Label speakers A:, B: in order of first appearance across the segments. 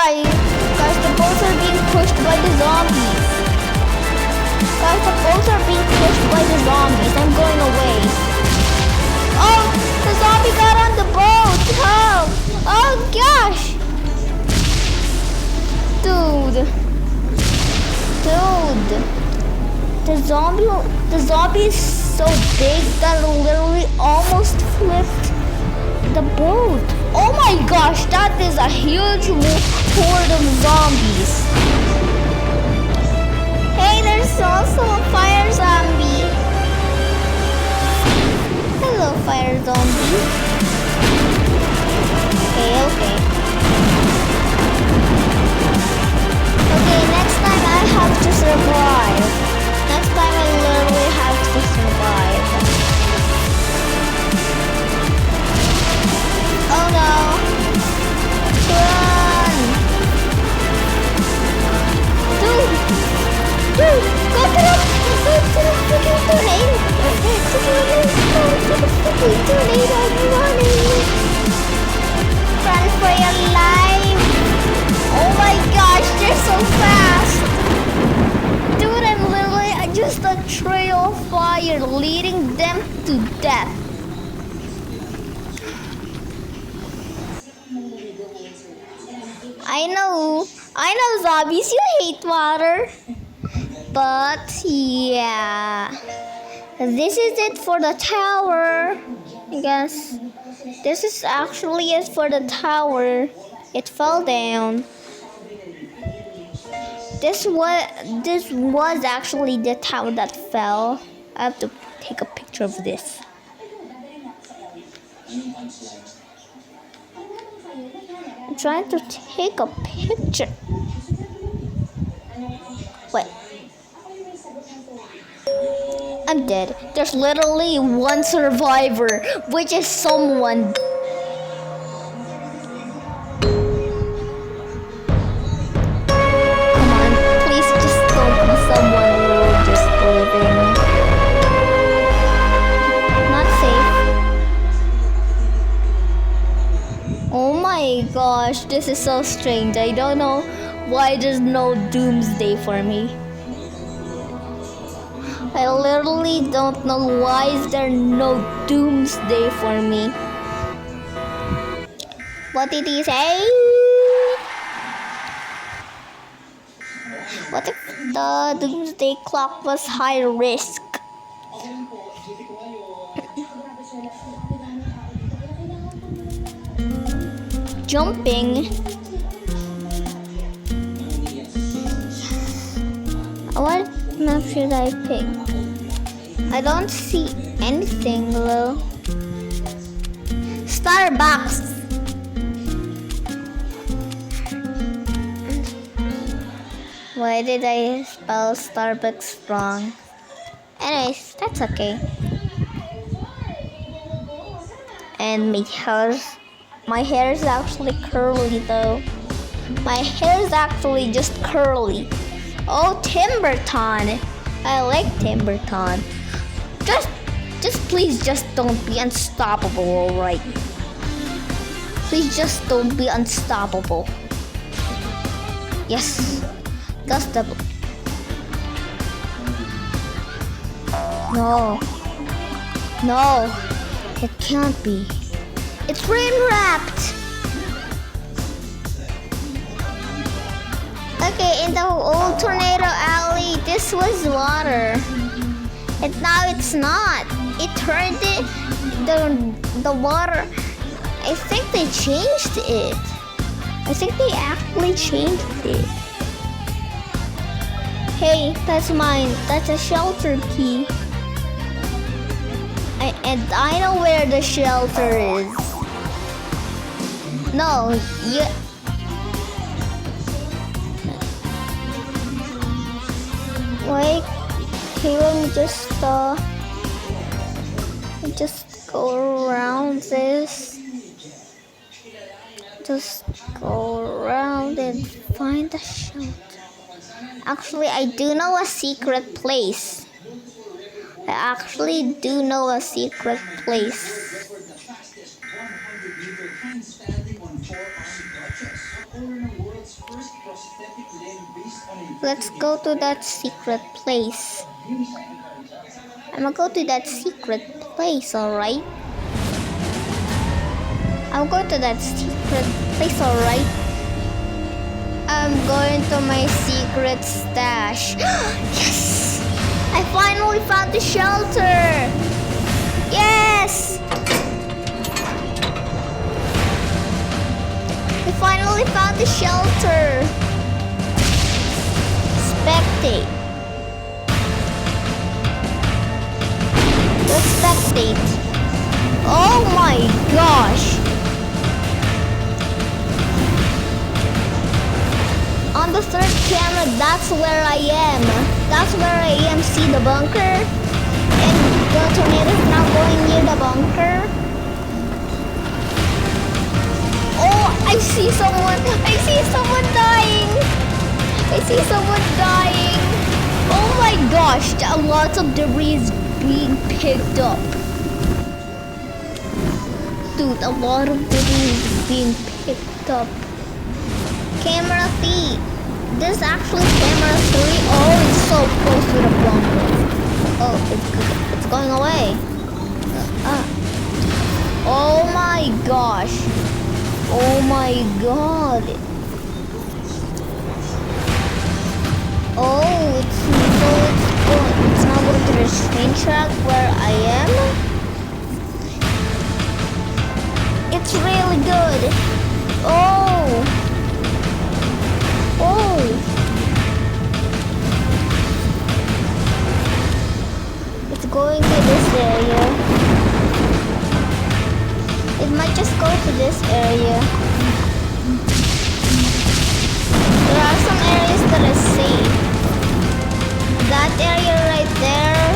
A: Guys, the boats are being pushed by the zombies. Guys, the boats are being pushed by the zombies. I'm going away. Oh, the zombie got on the boat. Help! Oh gosh! Dude. The zombie is so big that it literally almost flipped the boat. Oh my gosh, that is a huge horde of zombies. Hey, there's also a fire zombie. Hello, fire zombie. Okay. Okay, next time I have to survive. Next time I literally have to survive. Oh no. Run! Dude, go to the freaking tornado! To the freaking tornado! I'm running! Run for your life! Oh my gosh, they're so fast! Dude, I'm just a trail of fire leading them to death. I know zombies, you hate water. But yeah, this is it for the tower. I guess this is actually it for the tower. It fell down. This was actually the tower that fell. I have to take a picture of this. I'm trying to take a picture. Wait. I'm dead. There's literally one survivor, which is someone. Gosh, this is so strange. I don't know why there's no doomsday for me. I literally don't know why is there no doomsday for me. What did he say? What if the doomsday clock was high risk? Jumping. What map should I pick? I don't see anything though. Starbucks. Why did I spell Starbucks wrong? Anyways, that's okay. And my hair is actually curly though. My hair is actually just curly. Oh, Timberton. I like Timberton. Just please just don't be unstoppable, alright? Please just don't be unstoppable. Yes. That's the... No. It can't be. It's rain wrapped. Okay, in the old tornado alley, this was water. And now it's not. It turned the water. I think they changed it. I think they actually changed it. Hey, that's mine. That's a shelter key. And I know where the shelter is. No, yeah. Wait, okay, let me just go around this. Just go around and find the shelter. Actually, I do know a secret place. I actually do know a secret place. Let's go to that secret place. I'm gonna go to that secret place, alright? I'll go to that secret place, alright? I'm going to my secret stash. Yes! I finally found the shelter! Yes! We finally found the shelter! Spectate. Let's spectate. Oh my gosh! On the third camera, that's where I am. That's where I am. See the bunker? And the tornado is now going near the bunker. Oh, I see someone. I see someone dying. I see someone dying. Oh my gosh, lots of debris is being picked up. Dude, a lot of debris is being picked up. Camera 3. This is actually camera 3. Oh, it's so close to the bunker. Oh, it's going away. Oh my gosh. Oh my god. Oh, it's now going to the train track where I am. It's really good. Oh. Oh. It's going to this area. It might just go to this area. There are some areas that are safe. That area right there,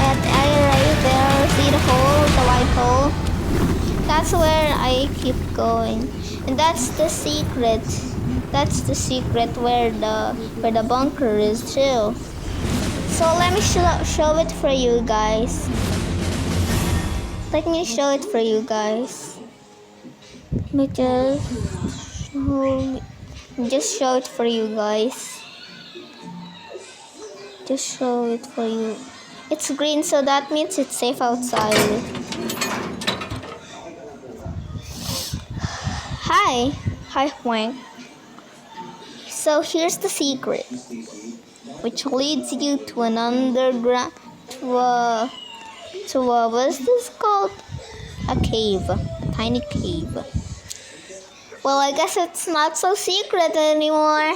A: that area right there, see the hole, the white hole? That's where I keep going. And that's the secret. That's the secret where the bunker is too. So let me show it for you guys. Let me show it for you guys. Let me just show it for you guys. Just show it for you. It's green, so that means it's safe outside. Hi. Hi, Hwang. So here's the secret, which leads you to an underground, to a what is this called? A cave, a tiny cave. Well, I guess it's not so secret anymore.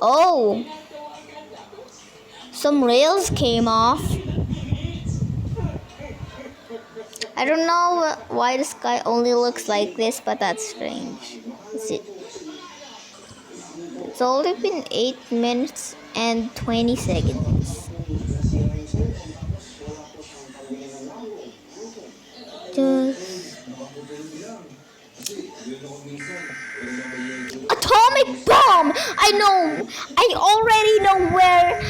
A: Oh, some rails came off. I don't know why the sky only looks like this, but that's strange. It's only been 8 minutes and 20 seconds. Atomic bomb! I know. I already know where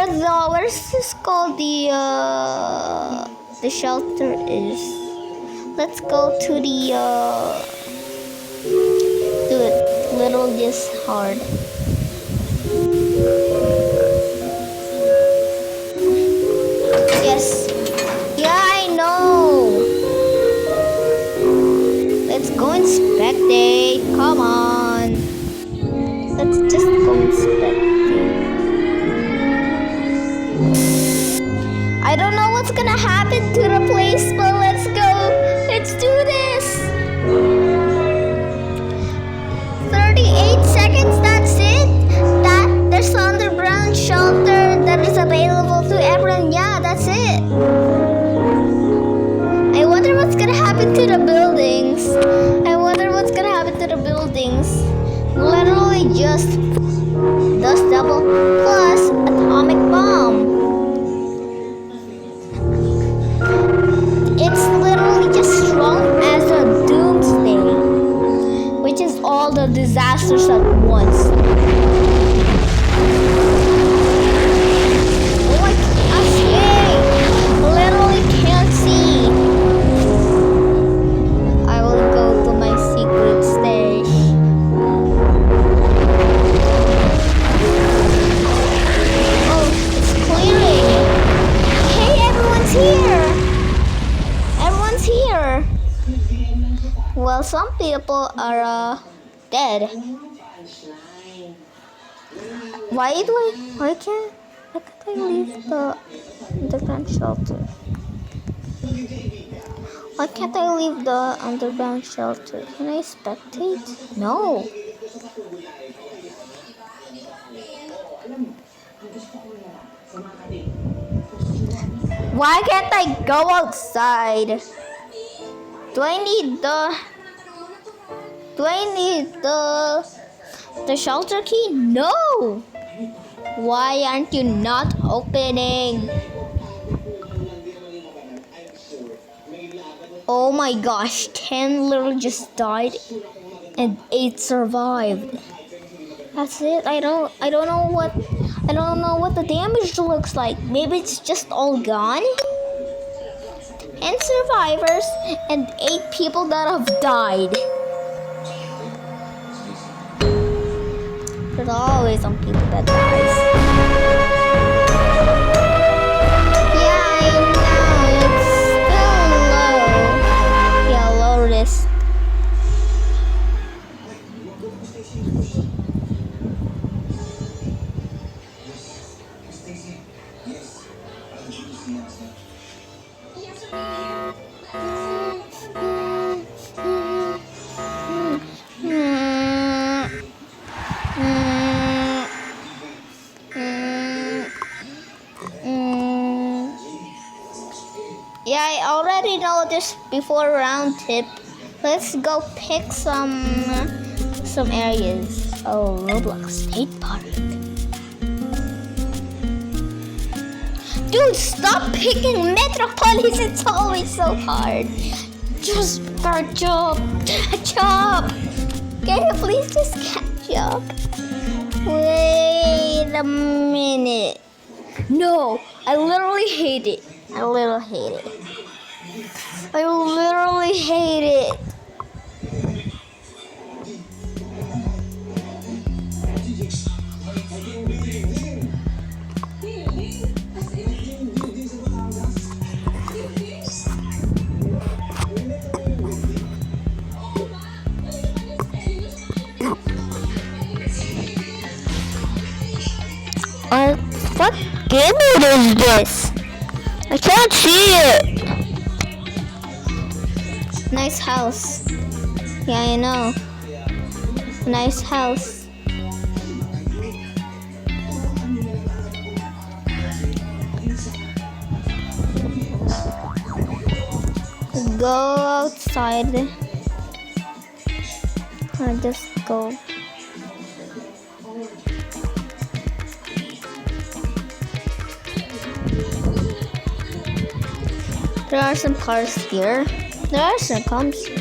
A: the what is this called, the shelter is. Let's go to the do it little this hard. Yes. Yeah, I know. Let's go inspect it. Come on. Let's just go inspect it. I don't know what's gonna happen to the place, but let's go. Let's do this. 38 seconds, that's it? There's an underground shelter that is available to everyone. Yeah, that's it. I wonder what's gonna happen to the buildings. I wonder what's gonna happen to the buildings. Literally just dust double plus atomic bomb. It's literally just strong as a doomsday, which is all the disasters at once. Oh my gosh, yay! Literally can't see. I will go to my secret Well, some people are dead. Why can't I leave the underground shelter? Why can't I leave the underground shelter? Can I spectate? No. Why can't I go outside? Do I need the shelter key? No. Why aren't you not opening? Oh my gosh, 10 literally just died and 8 survived. That's it. I don't know what the damage looks like. Maybe it's just all gone? 10 survivors and 8 people that have died. There's always some people that dies. Yeah, I know. It's still low. Yeah, lower this. Yeah, I already know this before round tip. Let's go pick some areas. Oh, Roblox State Park. Dude, stop picking Metropolis. It's always so hard. Just catch up. Catch up. Can you please just catch up? Wait a minute. No, I literally hate it. I literally hate it. I literally hate it. What game mode is this? I can't see it. Nice house. Yeah, I know. Nice house. Go outside. Or just go. There are some cars here. There are some cars here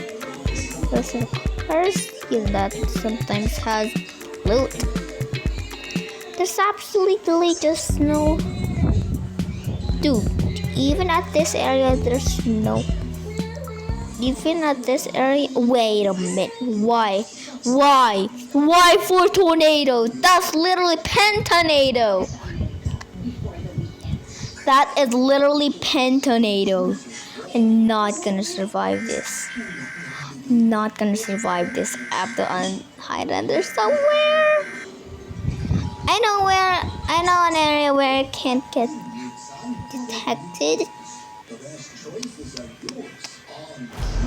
A: that sometimes has loot. There's absolutely just no. Dude, even at this area, there's no. Even at this area. Wait a minute. Why? Why 4 tornadoes? That's literally pentornado. That is literally pentornado. I'm not gonna survive this. Not gonna survive this after hide under somewhere. I know an area where it can't get detected.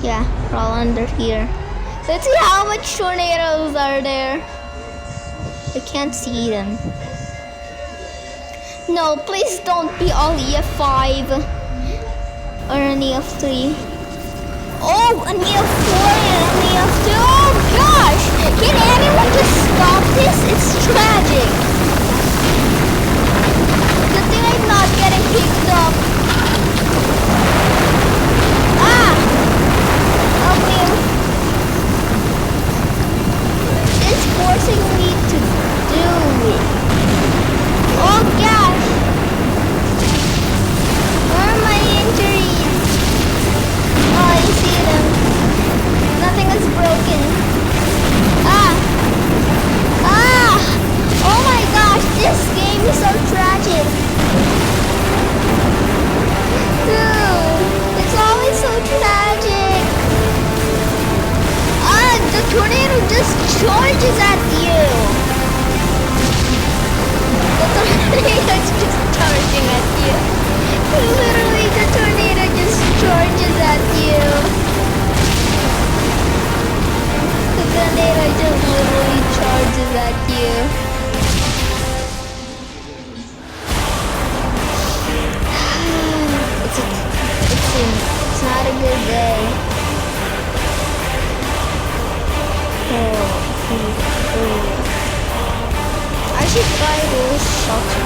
A: Yeah, we're all under here. Let's see how much tornadoes are there. I can't see them. No, please don't be all EF5 or an EF3. Oh, an EF4 and an EF2. Oh gosh! Can anyone just stop this? It's tragic. Good thing I'm not getting picked up. Ah! Help me. It's forcing me to do it. Oh gosh! Where are my injuries? Oh, I see them. Nothing just charges at you. The tornado's just charging at you. Literally, the tornado just charges at you. The tornado just literally charges at you. It's not a good day. I should buy those shelter.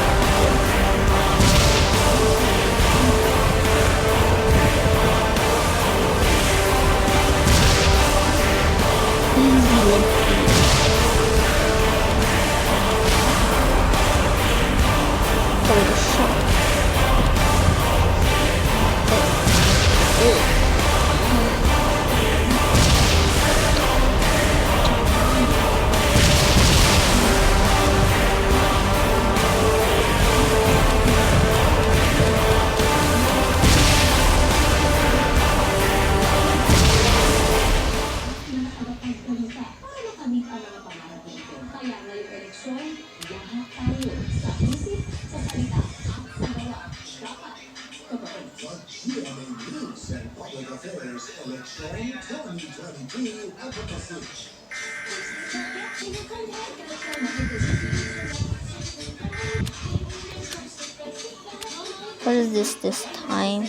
A: What is this time?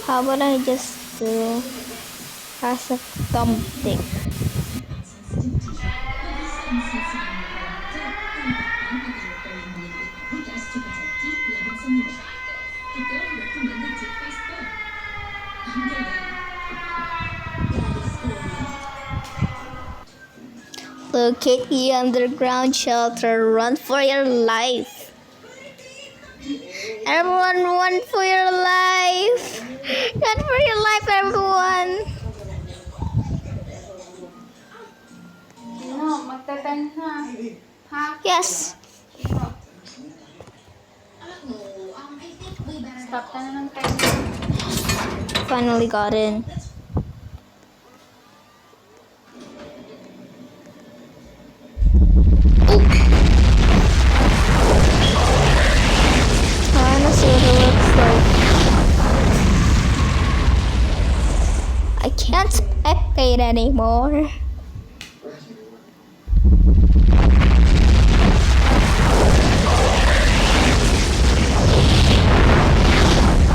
A: How about I just do as a something? Locate the underground shelter. Run for your life. Everyone, run for your life. Run for your life, everyone.
B: No, magta-10 na. Ha?
A: Yes.
B: Stop ka na ng time.
A: Finally got in. I wanna see what it looks like. I can't spectate anymore.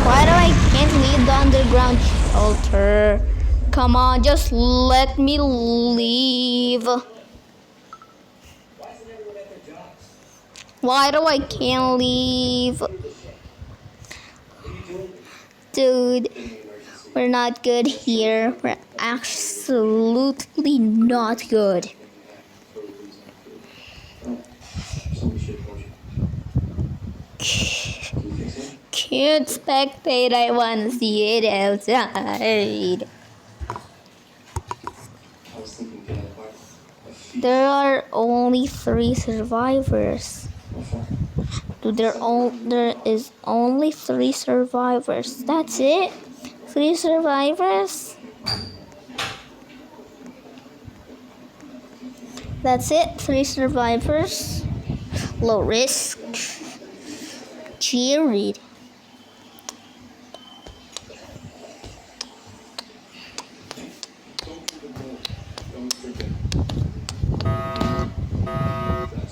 A: Why do I can't leave the underground shelter? Come on, just let me leave. Why do I can't leave? Dude, we're not good here. We're absolutely not good. Can't spectate, I want to see it outside. There are only 3 survivors. There is only 3 survivors. That's it? 3 survivors? That's it? 3 survivors? Low risk. Cheered.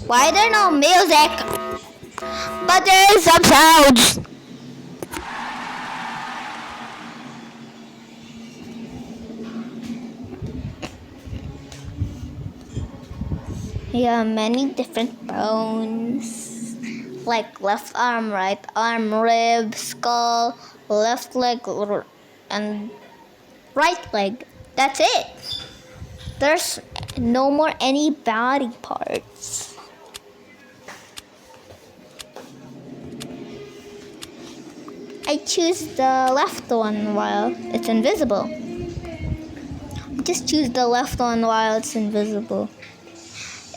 A: Why there no music? But there is some sounds. Yeah, many different bones. Like left arm, right arm, rib, skull, left leg, and right leg. That's it. There's no more any body parts. I choose the left one while it's invisible. Just choose the left one while it's invisible.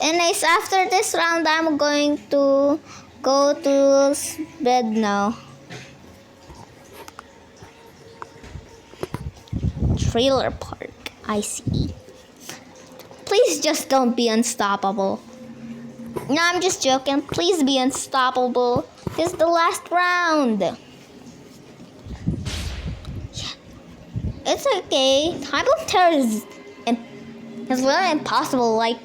A: Anyways, after this round, I'm going to go to bed now. Trailer park, I see. Please just don't be unstoppable. No, I'm just joking. Please be unstoppable. This is the last round. It's okay. Time of Terror is literally impossible, like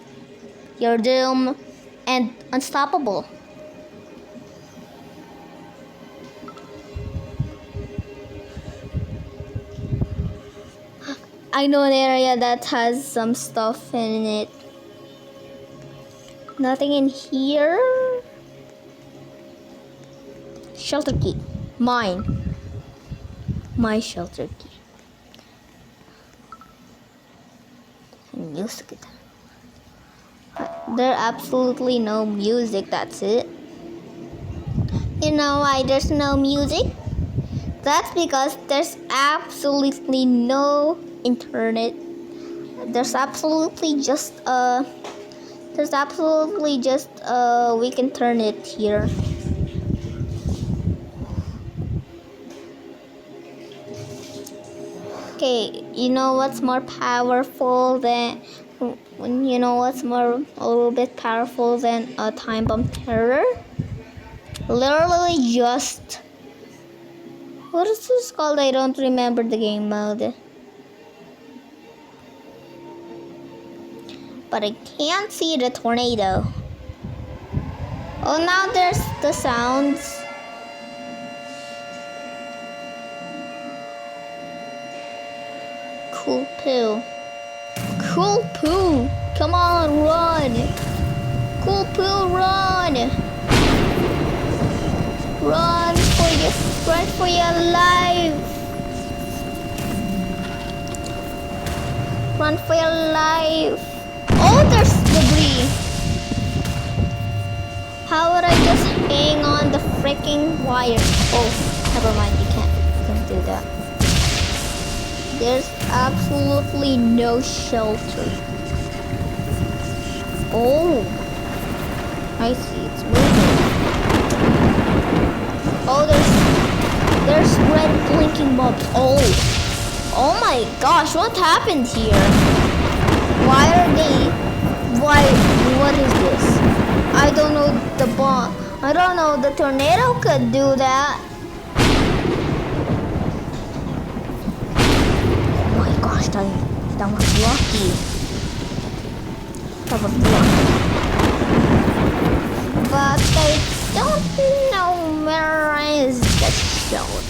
A: your Doom and Unstoppable. I know an area that has some stuff in it. Nothing in here. Shelter key. Mine. My shelter key. Music. There absolutely no music, that's it. You know why there's no music? That's because there's absolutely no internet. There's absolutely just we can turn it here. Okay, you know what's more powerful than a little bit powerful than a time bomb terror? Literally just, what is this called? I don't remember the game mode. But I can't see the tornado. Oh, now there's the sounds. Cool poo. Cool poo. Come on, run. Cool poo, run. Run for your life. Run for your life. Oh, there's debris. How would I just hang on the freaking wire? Oh, never mind. You can't do that. There's absolutely no shelter. Oh, I see. It's moving. Oh, there's red blinking mobs. Oh my gosh! What happened here? What is this? I don't know the bomb. I don't know the tornado could do that. Oh my gosh, that was lucky. That was lucky. But I don't know where is the shelter.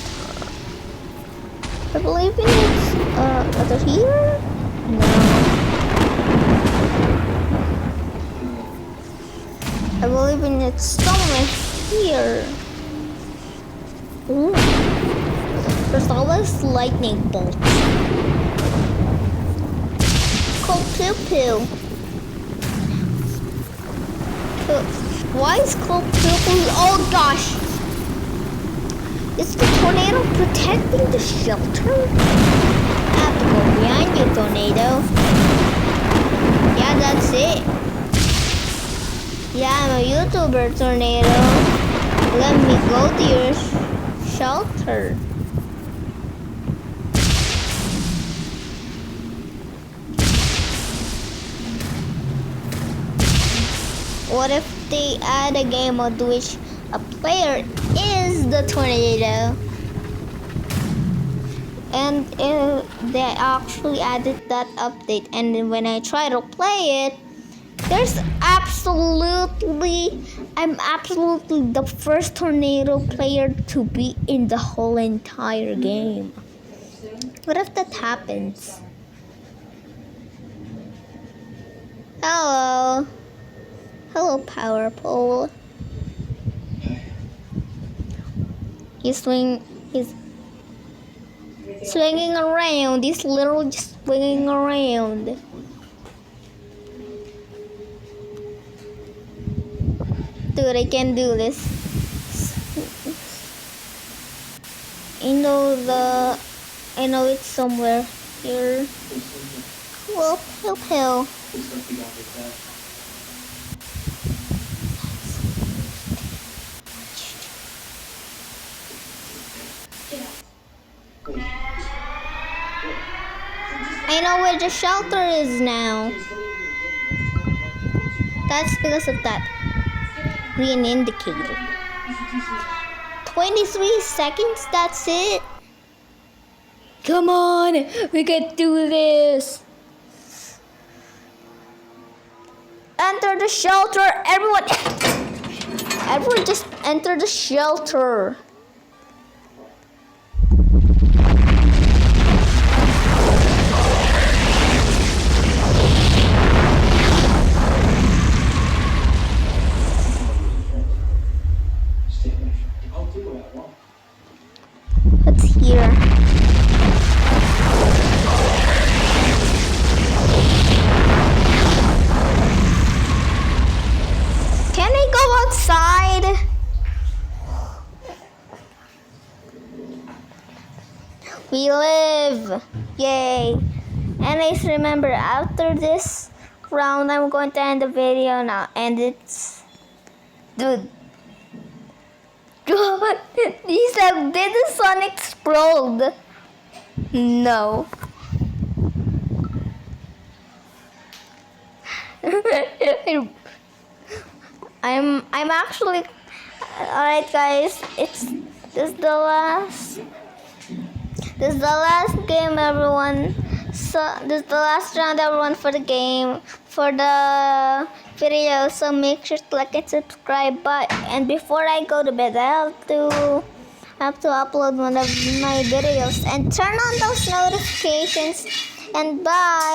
A: I believe it's over here? No. I believe it's somewhere here. Ooh. There's always lightning bolts. Cold poo poo. Why is cold poo poo? Oh gosh! Is the tornado protecting the shelter? I have to go behind you, tornado. Yeah, that's it. Yeah, I'm a YouTuber, tornado. Let me go to your shelter. What if they add a game mode which a player is the tornado? And they actually added that update, and then when I try to play it, I'm absolutely the first tornado player to be in the whole entire game. What if that happens? Hello, power pole. He's swinging around. He's literally just swinging around. Dude, I can do this. I know it's somewhere here. Well, pill. I know where the shelter is now. That's because of that green indicator. 23 seconds, that's it. Come on, we can do this. Enter the shelter, everyone. Everyone just enter the shelter. What's here? Can I go outside? We live! Yay! And I just remember after this round, I'm going to end the video now. And it's... Dude. God! He said, did the sun explode? No. I'm actually... Alright guys, this is the last game, everyone. So this is the last round, everyone, for the game, for the video. So make sure to like and subscribe. But and before I go to bed, I have to upload one of my videos and turn on those notifications. And bye.